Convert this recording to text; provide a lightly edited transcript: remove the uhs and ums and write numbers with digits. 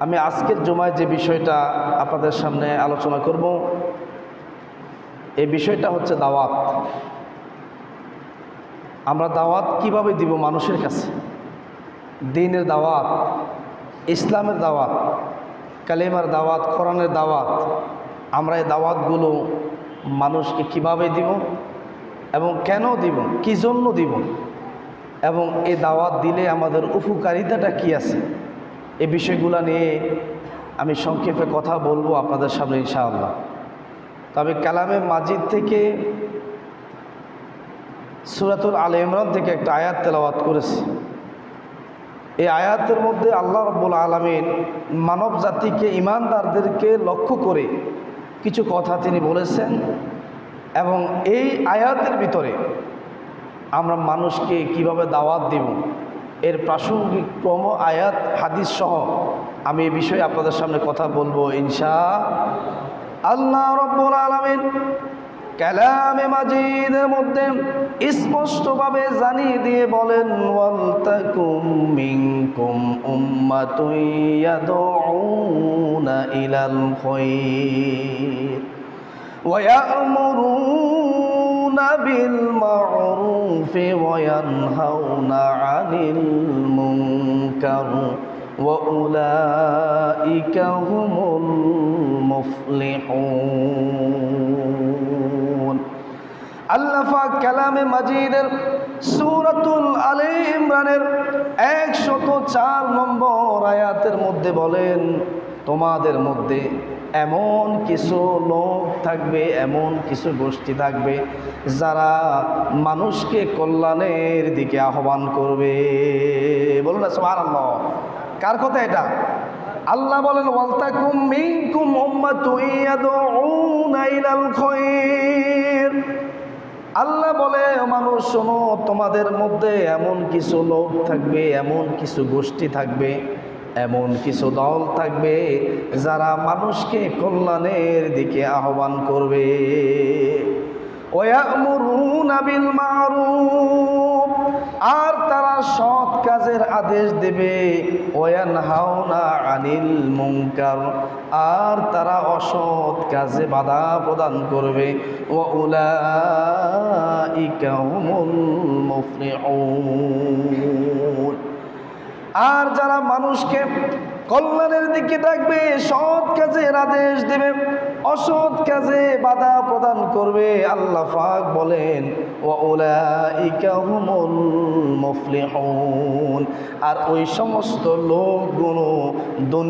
আমি আজকের জুমায় যে বিষয়টা আপনাদের সামনে আলোচনা করব, এই বিষয়টা হচ্ছে দাওয়াত। আমরা দাওয়াত কিভাবে দিব মানুষের কাছে? দ্বীনের দাওয়াত, ইসলামের দাওয়াত, কালেমার দাওয়াত, কোরআনের দাওয়াত। আমরা এই দাওয়াতগুলো মানুষকে কিভাবে দিব এবং কেন দিব, কী জন্য দিব, এবং এই দাওয়াত দিলে আমাদের উপকারিতাটা কি আছে, এই বিষয়গুলো নিয়ে আমি সংক্ষেপে কথা বলবো আপনাদের সামনে ইনশাআল্লাহ। তবে কালামে মাজিদ থেকে সূরাতুল আলে ইমরান থেকে একটা আয়াত তেলাওয়াত করেছি। এই আয়াতের মধ্যে আল্লাহ রাব্বুল আলামিন মানব জাতিকে, ঈমানদারদেরকে লক্ষ্য করে কিছু কথা তিনি বলেছেন, এবং এই আয়াতের ভিতরে আমরা মানুষকে কিভাবে দাওয়াত দিব এর প্রাসঙ্গিক ক্রম, আয়াত, হাদিস সহ আমি এই বিষয়ে আপনাদের সামনে কথা বলবো ইনশাআল্লাহ। রাব্বুল আলামিন কালামে মাজিদের মধ্যে স্পষ্টভাবে জানিয়ে দিয়ে বলেন, ওয়ালতাকুম মিনকুম উম্মাতুন ইয়াদউনা ইলাল খায়র ওয়া ইয়া'মুরুনা বিল মা'রুফি ওয়া ইয়ানহাউনা 'আনিল মুনকার ওয়া উলাইকা হুমুল মুফলিহুন। আল্লাহ পাক কালামে মাজিদের সূরাতুল আলে ইমরানের 104 নম্বর আয়াতের মধ্যে বলেন, তোমাদের মধ্যে এমন কিছু লোক থাকবে, এমন কিছু গোষ্ঠী থাকবে যারা মানুষকে কল্যাণের দিকে আহ্বান করবে। বলুন না সুবহানাল্লাহ। কার কথা এটা? আল্লাহ বলেন, ওয়ালতাকুম মিনকুম উম্মাতুন ইয়াদউনা ইলাল খায়র। আল্লাহ বলে, মানুষ শোনো, তোমাদের মধ্যে এমন কিছু লোক থাকবে, এমন কিছু গোষ্ঠী থাকবে, এমন কিছু দল থাকবে যারা মানুষকে কল্যাণের দিকে আহ্বান করবে। ওয়া ইয়া'মুরুনা বিল মা'রুফ, আর তারা সৎ কাজের আদেশ দেবে। ওয়া ইয়ানহাউনা আনিল মুনকার, আর তারা অসৎ কাজে বাধা প্রদান করবে। ওয়া উলাইকা হুমুল মুফলিহুন, আর যারা মানুষকে কল্যাণের দিকে ডাকবে, সৎ কাজের আদেশ দেবে, অসৎ কাজে বাধা প্রদান করবে, আল্লাহ পাক বলেন ওয়া উলাইকা হুমুল মুফলিহুন, আর ওই সমস্ত লোকগুলো দুনিয়া